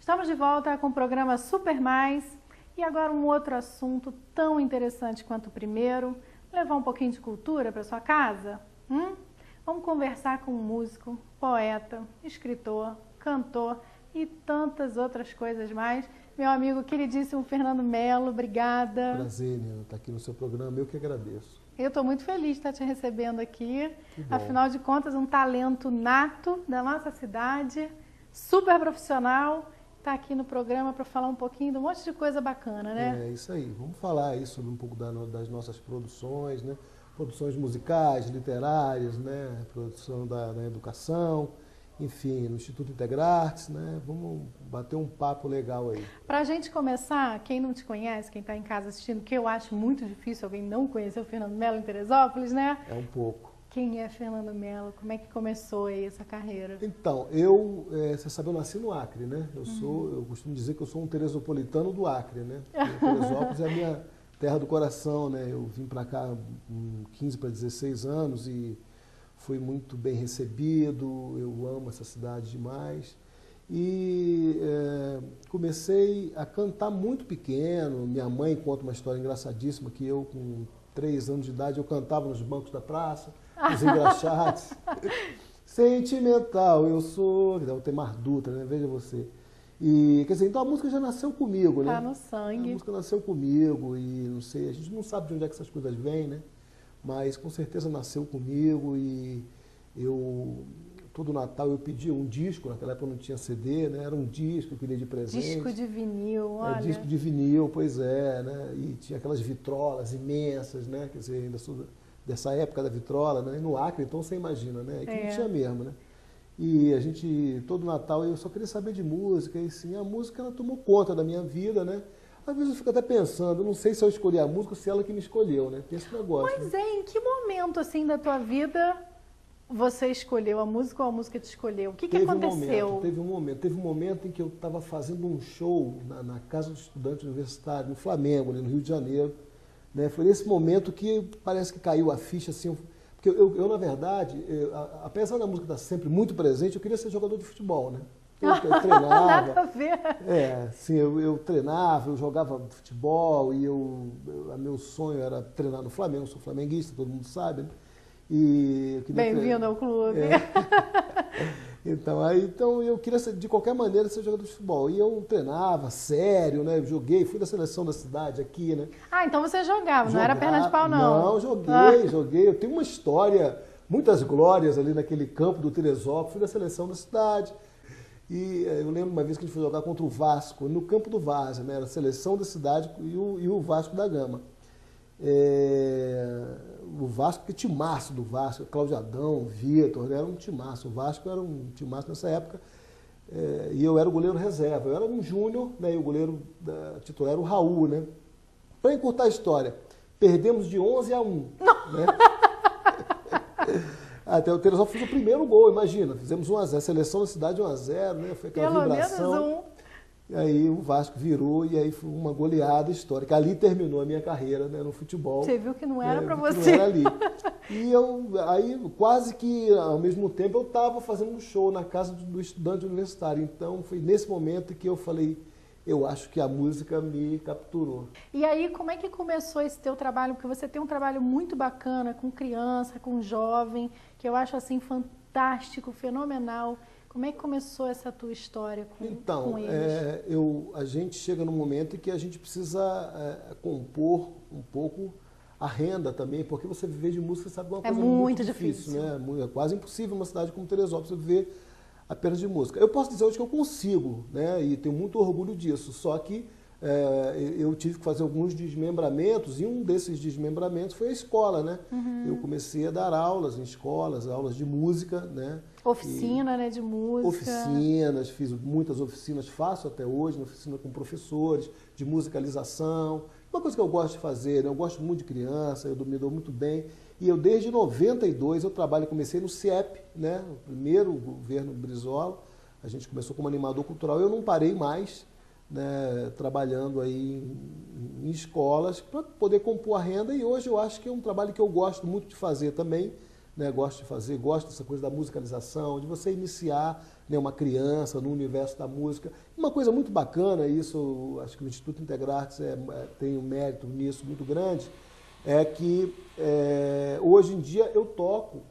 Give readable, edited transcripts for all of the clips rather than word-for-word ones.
Estamos de volta com o programa Super Mais e agora um outro assunto tão interessante quanto o primeiro, levar um pouquinho de cultura para sua casa? Vamos conversar com um músico, poeta, escritor, cantor e tantas outras coisas mais. Meu amigo queridíssimo Fernando Melo, obrigada. Prazer, Nina, estar aqui no seu programa, eu que agradeço. Eu estou muito feliz de estar te recebendo aqui. Afinal de contas, um talento nato da nossa cidade, super profissional, está aqui no programa para falar um pouquinho de um monte de coisa bacana, né? É isso aí, vamos falar aí sobre um pouco das nossas produções, né? Produções musicais, literárias, né? Produção da educação, enfim, no Instituto Integrartes, né? Vamos bater um papo legal aí. Para a gente começar, quem não te conhece, quem está em casa assistindo, que eu acho muito difícil alguém não conhecer o Fernando Melo em Teresópolis, né? É um pouco. Quem é Fernando Melo? Como é que começou aí essa carreira? Então, você sabe, eu nasci no Acre, né? Eu costumo dizer que eu sou um teresopolitano do Acre, né? Teresópolis é a minha terra do coração, né? Eu vim para cá com 15 para 16 anos e fui muito bem recebido, eu amo essa cidade demais. E comecei a cantar muito pequeno. Minha mãe conta uma história engraçadíssima que eu, com 3 anos de idade, eu cantava nos bancos da praça, nos engraxates. Sentimental eu sou, o Temar Dutra, né? Veja você. E, quer dizer, então a música já nasceu comigo, né? Tá no sangue. A música nasceu comigo e não sei, a gente não sabe de onde é que essas coisas vêm, né? Mas com certeza nasceu comigo e todo Natal eu pedia um disco, naquela época não tinha CD, né? Era um disco que eu queria de presente. Disco de vinil, olha. Disco de vinil, pois é, né? E tinha aquelas vitrolas imensas, né? Quer dizer, ainda sou dessa época da vitrola, né? E no Acre, então você imagina, né? E que não tinha mesmo, né? E a gente, todo Natal, eu só queria saber de música, e sim, a música ela tomou conta da minha vida, né? Às vezes eu fico até pensando, não sei se eu escolhi a música ou se ela que me escolheu, né? Tem esse negócio. Mas em que momento, assim, da tua vida você escolheu a música ou a música te escolheu? O que aconteceu? Teve um momento em que eu estava fazendo um show na Casa do Estudante Universitário, no Flamengo, né, no Rio de Janeiro. Né? Foi nesse momento que parece que caiu a ficha, assim, porque eu na verdade, apesar da música estar sempre muito presente, eu queria ser jogador de futebol, né? Eu treinava. Nada a ver. Sim, eu treinava, eu jogava futebol e meu sonho era treinar no Flamengo, eu sou flamenguista, todo mundo sabe, né? Bem-vindo ao clube. Então eu queria de qualquer maneira ser jogador de futebol. E eu treinava, sério, né? Joguei, fui da seleção da cidade aqui, né? Então você jogava, não era perna de pau, não? Não, joguei. Eu tenho uma história, muitas glórias ali naquele campo do Teresópolis, fui da seleção da cidade. E eu lembro uma vez que a gente foi jogar contra o Vasco, no campo do Várzea, né? Era a seleção da cidade e o Vasco da Gama. O Vasco, que timaço do Vasco, Cláudio Adão, Vitor, era um timaço. O Vasco era um timaço nessa época. E eu era o goleiro reserva. Eu era um júnior, né? E o goleiro titular era o Raul, né? Para encurtar a história, perdemos de 11-1. Né? Até o Teresópolis fez o primeiro gol, imagina. Fizemos 1-0, a seleção da cidade 1-0, né? Foi aquela vibração. Pelo menos um. E aí o Vasco virou e aí foi uma goleada histórica. Ali terminou a minha carreira, né, no futebol. Você viu que não era para você. Não era ali. E aí quase que ao mesmo tempo eu estava fazendo um show na casa do estudante universitário. Então foi nesse momento que eu falei, eu acho que a música me capturou. E aí como é que começou esse teu trabalho? Porque você tem um trabalho muito bacana com criança, com jovem, que eu acho assim fantástico, fenomenal. Como é que começou essa tua história com eles? A gente chega num momento em que a gente precisa compor um pouco a renda também, porque você viver de música, sabe, é uma coisa muito difícil, né? É quase impossível uma cidade como Teresópolis você viver apenas de música. Eu posso dizer hoje que eu consigo, né? E tenho muito orgulho disso, só que eu tive que fazer alguns desmembramentos, e um desses desmembramentos foi a escola, né? Eu comecei a dar aulas em escolas, aulas de música, né? Oficina, né, de música. Oficinas, fiz muitas oficinas, faço até hoje, oficina com professores, de musicalização. Uma coisa que eu gosto de fazer, né? Eu gosto muito de criança, eu me dou muito bem. E eu, desde 92, eu comecei no CIEP, né? O primeiro governo Brizola. A gente começou como animador cultural. Eu não parei mais, né, trabalhando aí em escolas para poder compor a renda. E hoje eu acho que é um trabalho que eu gosto muito de fazer também. Né, gosto gosto dessa coisa da musicalização, de você iniciar, né, uma criança no universo da música. uma coisa muito bacana, isso acho que o Instituto Integrartes tem um mérito nisso muito grande, é que hoje em dia eu toco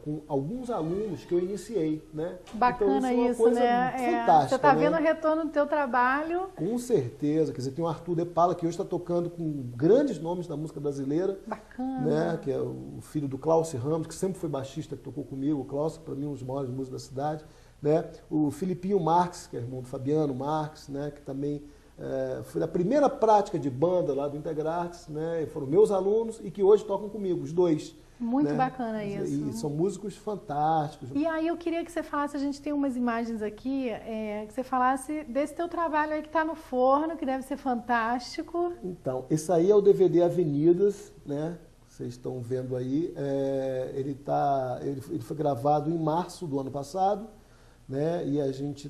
com alguns alunos que eu iniciei, né? Bacana então, isso, né? Fantástica, você está né? vendo o retorno do teu trabalho. Com certeza, quer dizer, tem o Arthur De Paula, que hoje está tocando com grandes nomes da música brasileira. Bacana. Né? Que é o filho do Cláudio Ramos, que sempre foi baixista, que tocou comigo. O Cláudio, para mim, um dos maiores músicos da cidade. Né? O Filipinho Marques, que é irmão do Fabiano Marques, né? Que também foi a primeira prática de banda lá do Integrartes, né? Foram meus alunos e que hoje tocam comigo, os dois. Muito né? bacana isso. E são músicos fantásticos. E aí eu queria que você falasse, a gente tem umas imagens aqui, que você falasse desse teu trabalho aí que está no forno, que deve ser fantástico. Então, esse aí é o DVD Avenidas, né? Vocês estão vendo aí. Ele foi gravado em março do ano passado, né? E a gente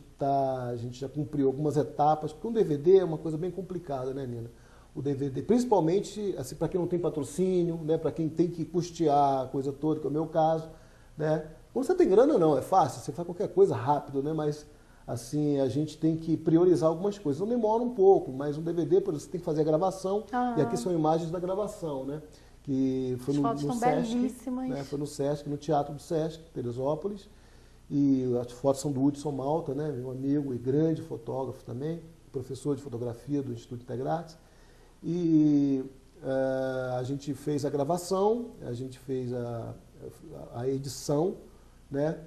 já cumpriu algumas etapas, porque um DVD é uma coisa bem complicada, né, Nina? O DVD, principalmente assim, para quem não tem patrocínio, né, para quem tem que custear a coisa toda, que é o meu caso, né? Quando você tem grana, não, é fácil, você faz qualquer coisa rápido, né? Mas assim, a gente tem que priorizar algumas coisas. Então demora um pouco, mas um DVD, por exemplo, você tem que fazer a gravação, e aqui são imagens da gravação, né? Que foi no Sesc, né? Foi no Sesc, no Teatro do Sesc, Teresópolis. E as fotos são do Hudson Malta, né? Meu amigo e grande fotógrafo também, professor de fotografia do Instituto Integrartes. E a gente fez a gravação, a gente fez a edição, né?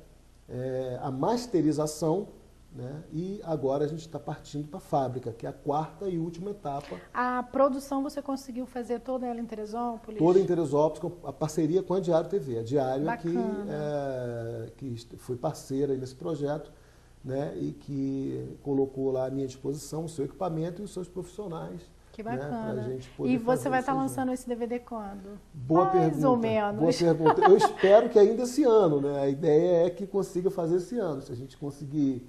A masterização, né? E agora a gente está partindo para a fábrica, que é a quarta e última etapa. A produção você conseguiu fazer toda ela em Teresópolis? Toda em Teresópolis, com a parceria com a Diário TV. A Diário que foi parceira nesse projeto, né? E que colocou lá à minha disposição o seu equipamento e os seus profissionais. Que bacana. Né, pra gente poder e você vai estar junto. lançando esse DVD quando? Boa pergunta. Mais ou menos. Boa pergunta. Eu espero que ainda esse ano, né? A ideia é que consiga fazer esse ano. Se a gente conseguir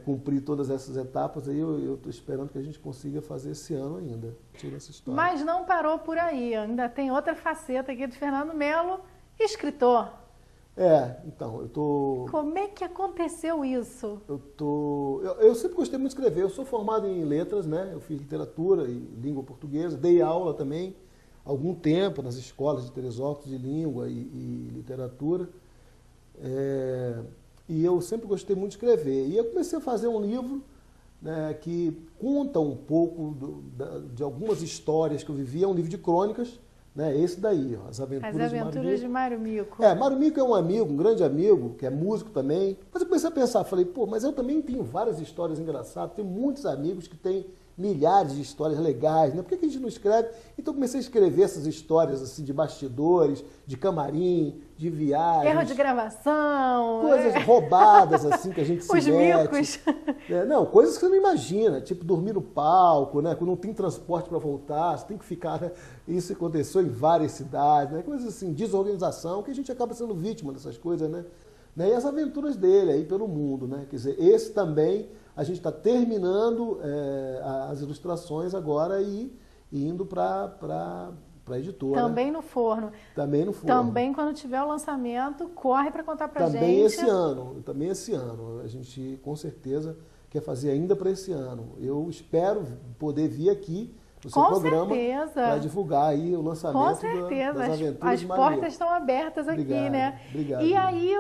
cumprir todas essas etapas, aí eu estou esperando que a gente consiga fazer esse ano ainda. Tira essa história. Mas não parou por aí. Ainda tem outra faceta aqui de Fernando Melo, escritor. Então, eu tô... Como é que aconteceu isso? Eu sempre gostei muito de escrever. Eu sou formado em letras, né? Eu fiz literatura e língua portuguesa. Dei aula também, há algum tempo, nas escolas de Teresópolis de língua e literatura. E eu sempre gostei muito de escrever. E eu comecei a fazer um livro, né, que conta um pouco de algumas histórias que eu vivi. É um livro de crônicas, né, esse daí, ó, As Aventuras de Mário Mico. Mário Mico é um amigo, um grande amigo, que é músico também. Mas eu comecei a pensar, falei, mas eu também tenho várias histórias engraçadas, tenho muitos amigos que têm milhares de histórias legais, né? Por que a gente não escreve? Então comecei a escrever essas histórias assim de bastidores, de camarim, de viagens. Erro de gravação. Coisas roubadas assim que a gente se Os mete. micos. Não, coisas que você não imagina, tipo dormir no palco, né? Quando não tem transporte para voltar, você tem que ficar, né? Isso aconteceu em várias cidades, né? Coisas assim, desorganização, que a gente acaba sendo vítima dessas coisas, né? E as aventuras dele aí pelo mundo, né? Quer dizer, esse também a gente está terminando as ilustrações agora e indo para a editora. Também no forno. Também no forno. Também quando tiver o lançamento, corre para contar para gente. Também esse ano. A gente com certeza quer fazer ainda para esse ano. Eu espero poder vir aqui no seu programa para divulgar aí o lançamento das Aventuras. As portas estão abertas aqui, né? Obrigado. E aí,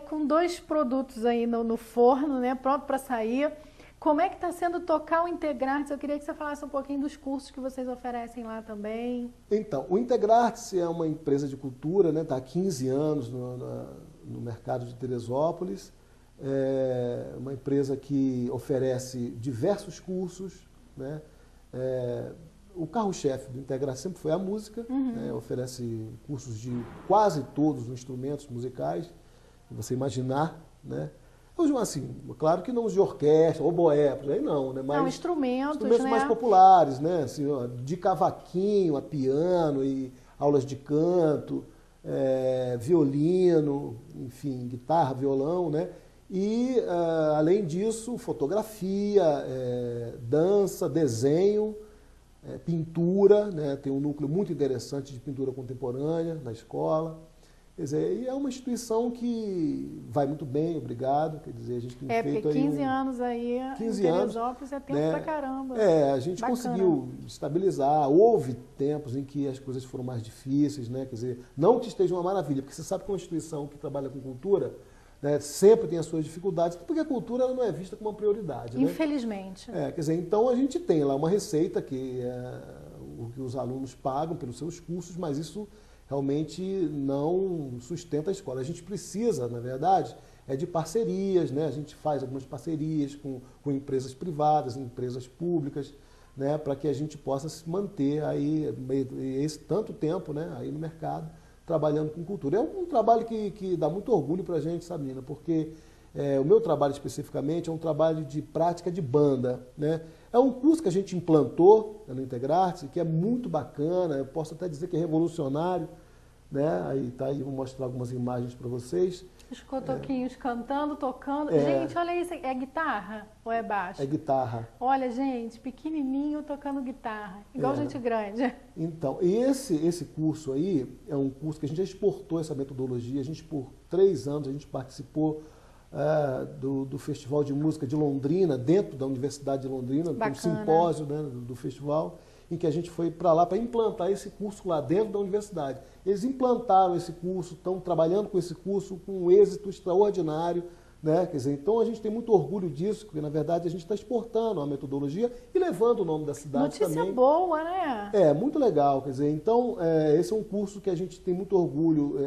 com 2 produtos aí no forno, né? Pronto para sair. Como é que está sendo tocar o Integrartes? Eu queria que você falasse um pouquinho dos cursos que vocês oferecem lá também. Então, o Integrartes é uma empresa de cultura, né? Está há 15 anos no mercado de Teresópolis. É uma empresa que oferece diversos cursos, né? O carro-chefe do Integrartes sempre foi a música, né? Oferece cursos de quase todos os instrumentos musicais que você imaginar, né? Assim, claro que não os de orquestra, oboé, por aí não, né? Mas instrumentos né? Mais populares, né? Assim, ó, de cavaquinho a piano e aulas de canto, violino, enfim, guitarra, violão, né? E, além disso, fotografia, dança, desenho, pintura, né? Tem um núcleo muito interessante de pintura contemporânea na escola. Quer dizer, e é uma instituição que vai muito bem, obrigado. Quer dizer, a gente tem feito porque 15 aí anos aí 15 em anos, Teresópolis é tempo né? pra caramba. A gente Bacana. conseguiu estabilizar. Houve tempos em que as coisas foram mais difíceis, né? Quer dizer, não que esteja uma maravilha, porque você sabe que uma instituição que trabalha com cultura, né, sempre tem as suas dificuldades, porque a cultura ela não é vista como uma prioridade. Infelizmente. Né? Quer dizer, então a gente tem lá uma receita que é o que os alunos pagam pelos seus cursos, mas isso realmente não sustenta a escola. A gente precisa, na verdade, de parcerias, né? A gente faz algumas parcerias com empresas privadas, empresas públicas, né? Para que a gente possa se manter aí esse tanto tempo, né? Aí no mercado, trabalhando com cultura. É um trabalho que dá muito orgulho para a gente, sabe, Nina? Porque o meu trabalho especificamente é um trabalho de prática de banda, né? É um curso que a gente implantou no Integrarte, que é muito bacana, eu posso até dizer que é revolucionário, né? Aí tá aí, vou mostrar algumas imagens para vocês. Os cotoquinhos cantando, tocando. Gente, olha isso, é guitarra ou é baixo? É guitarra. Olha, gente, pequenininho tocando guitarra, igual gente grande. Então, e esse curso aí é um curso que a gente já exportou essa metodologia, a gente por 3 anos a gente participou do Festival de Música de Londrina, dentro da Universidade de Londrina, um simpósio, né, do festival, em que a gente foi para lá para implantar esse curso lá dentro da universidade. Eles implantaram esse curso, estão trabalhando com esse curso com um êxito extraordinário, né? Quer dizer, então a gente tem muito orgulho disso, porque na verdade a gente está exportando a metodologia e levando o nome da cidade Notícia também. Notícia boa, né? Muito legal, quer dizer, então esse é um curso que a gente tem muito orgulho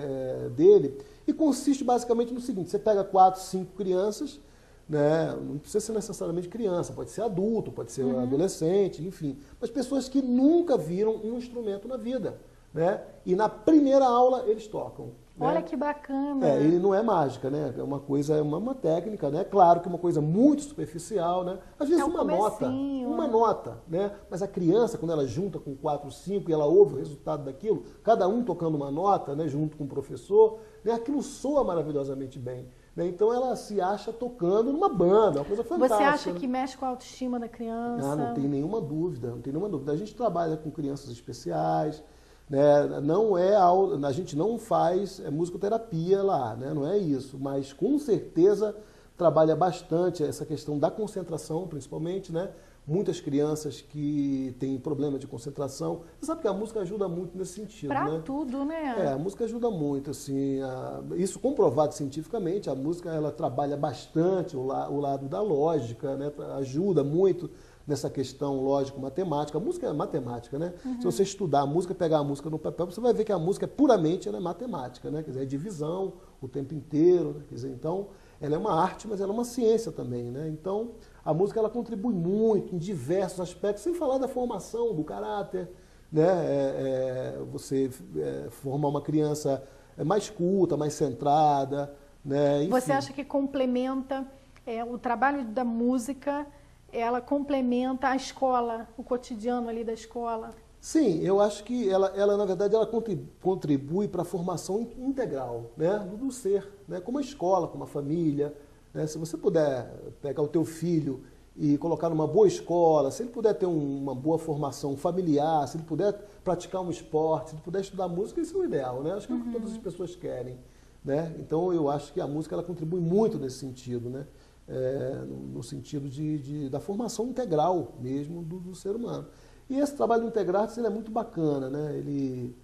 dele e consiste basicamente no seguinte: você pega 4, 5 crianças, né? Não precisa ser necessariamente criança, pode ser adulto, pode ser adolescente, enfim, mas pessoas que nunca viram um instrumento na vida, né? E na primeira aula eles tocam. Olha né? que bacana. E não é mágica, né? É uma coisa, uma técnica, né? Claro que é uma coisa muito superficial, né? Às vezes uma nota, né? Mas a criança, quando ela junta com 4, 5 e ela ouve o resultado daquilo, cada um tocando uma nota, né? Junto com o professor, né? Aquilo soa maravilhosamente bem. Né? Então ela se acha tocando numa banda, uma coisa fantástica. Você acha que mexe com a autoestima da criança? Não tem nenhuma dúvida, não tem nenhuma dúvida. A gente trabalha com crianças especiais, né? Não a gente não faz musicoterapia lá, né? Não é isso, mas com certeza trabalha bastante essa questão da concentração, principalmente, né? Muitas crianças que têm problema de concentração. Você sabe que a música ajuda muito nesse sentido, pra né? tudo, né? A música ajuda muito, assim, isso comprovado cientificamente, a música ela trabalha bastante o lado da lógica, né? Ajuda muito nessa questão lógico-matemática. A música é matemática, né? Se você estudar a música, pegar a música no papel, você vai ver que a música é puramente matemática, né? Quer dizer, é divisão o tempo inteiro, né? Quer dizer, então, ela é uma arte, mas ela é uma ciência também, né? Então, a música ela contribui muito em diversos aspectos, sem falar da formação, do caráter, né? Você formar uma criança mais culta, mais centrada, né? Enfim. Você acha que complementa o trabalho da música? Ela complementa a escola, o cotidiano ali da escola? Sim, eu acho que ela na verdade, ela contribui para a formação integral, né, do ser, né, como a escola, como a família. Né, se você puder pegar o teu filho e colocar numa boa escola, se ele puder ter uma boa formação familiar, se ele puder praticar um esporte, se ele puder estudar música, isso é o ideal, né? Acho que é o que todas as pessoas querem. Né? Então eu acho que a música ela contribui muito nesse sentido, né? No sentido da formação integral mesmo do ser humano. E esse trabalho do Integrarte ele é muito bacana, né? Ele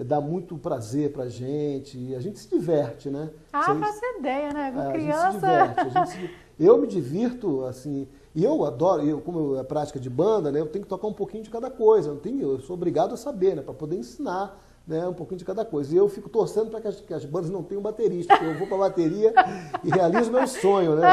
dá muito prazer pra gente, e a gente se diverte, né? Faço ideia, né? Com criança... A gente se diverte, eu me divirto, assim, e eu adoro, como é prática de banda, né? Eu tenho que tocar um pouquinho de cada coisa, eu sou obrigado a saber, né? Para poder ensinar, né, um pouquinho de cada coisa. E eu fico torcendo para que as bandas não tenham baterista, porque eu vou para a bateria e realizo meu sonho, né?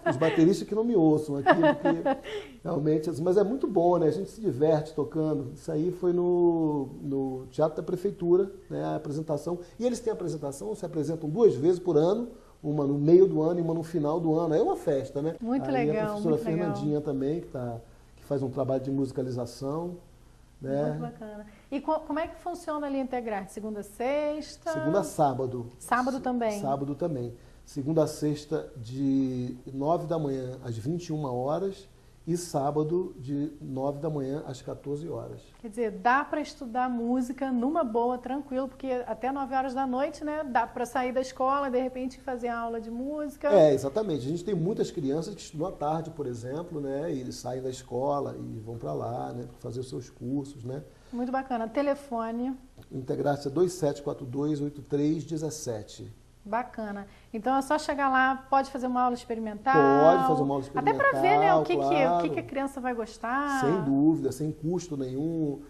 Os bateristas que não me ouçam aqui, porque realmente... Mas é muito bom, né? A gente se diverte tocando. Isso aí foi no Teatro da Prefeitura, né, a apresentação. E eles têm apresentação, se apresentam 2 vezes por ano, uma no meio do ano e uma no final do ano. É uma festa, né? Muito aí legal, a professora Fernandinha também, que faz um trabalho de musicalização. Né? Muito bacana. E como é que funciona ali Integrarte? Segunda a sexta? Segunda a sábado. Sábado também? Sábado também. Segunda a sexta, de 9 da manhã às 21 horas e sábado de 9 da manhã às 14 horas. Quer dizer, dá para estudar música numa boa, tranquilo, porque até 9 horas da noite, né, dá para sair da escola, de repente fazer aula de música. Exatamente. A gente tem muitas crianças que estudam à tarde, por exemplo, né, e eles saem da escola e vão para lá, né, para fazer os seus cursos, né. Muito bacana. Telefone? Integrácia 2742-8317. Bacana. Então é só chegar lá, pode fazer uma aula experimental. Pode fazer uma aula experimental. Até para ver, né, o que a criança vai gostar. Sem dúvida, sem custo nenhum.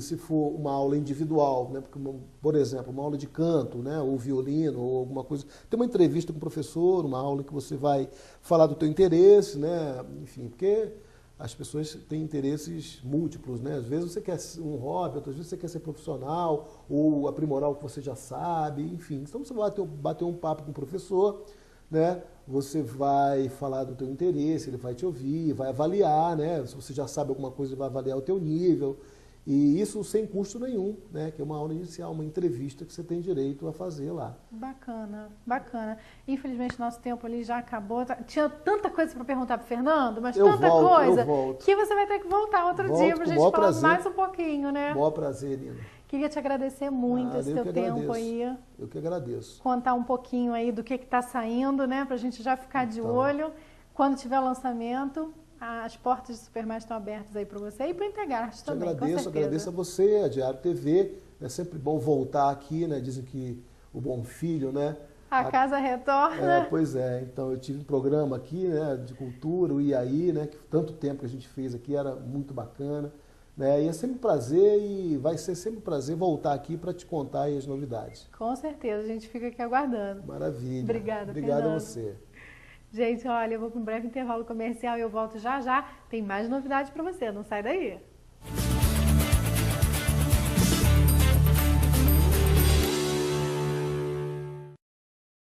Se for uma aula individual, né, porque, por exemplo, uma aula de canto, né, ou violino, ou alguma coisa. Tem uma entrevista com o professor, uma aula em que você vai falar do teu interesse, né, enfim, porque as pessoas têm interesses múltiplos, né? Às vezes você quer um hobby, outras vezes você quer ser profissional ou aprimorar o que você já sabe, enfim. Então você vai bater um papo com o professor, né? Você vai falar do teu interesse, ele vai te ouvir, vai avaliar, né? Se você já sabe alguma coisa, ele vai avaliar o teu nível. E isso sem custo nenhum, né? Que é uma aula inicial, uma entrevista que você tem direito a fazer lá. Bacana, bacana. Infelizmente, nosso tempo ali já acabou. Tinha tanta coisa para perguntar para o Fernando, mas tanta coisa que você vai ter que voltar outro dia para a gente falar mais um pouquinho, né? Maior prazer, Nina. Queria te agradecer muito esse teu tempo aí. Eu que agradeço. Contar um pouquinho aí do que está saindo, né? Para a gente já ficar de olho. Quando tiver o lançamento, as portas de Supermais estão abertas aí para você e para o Integrarte também, agradeço a você, a Diário TV. É sempre bom voltar aqui, né? Dizem que o bom filho, né? A casa retorna. Pois é, então eu tive um programa aqui, né, de cultura, o IAI, né? Que tanto tempo que a gente fez aqui, era muito bacana. Né? E é sempre um prazer e vai ser sempre um prazer voltar aqui para te contar aí as novidades. Com certeza, a gente fica aqui aguardando. Maravilha. Obrigada, Obrigado Fernando. a você. Gente, olha, eu vou para um breve intervalo comercial e eu volto já já. Tem mais novidade para você, não sai daí.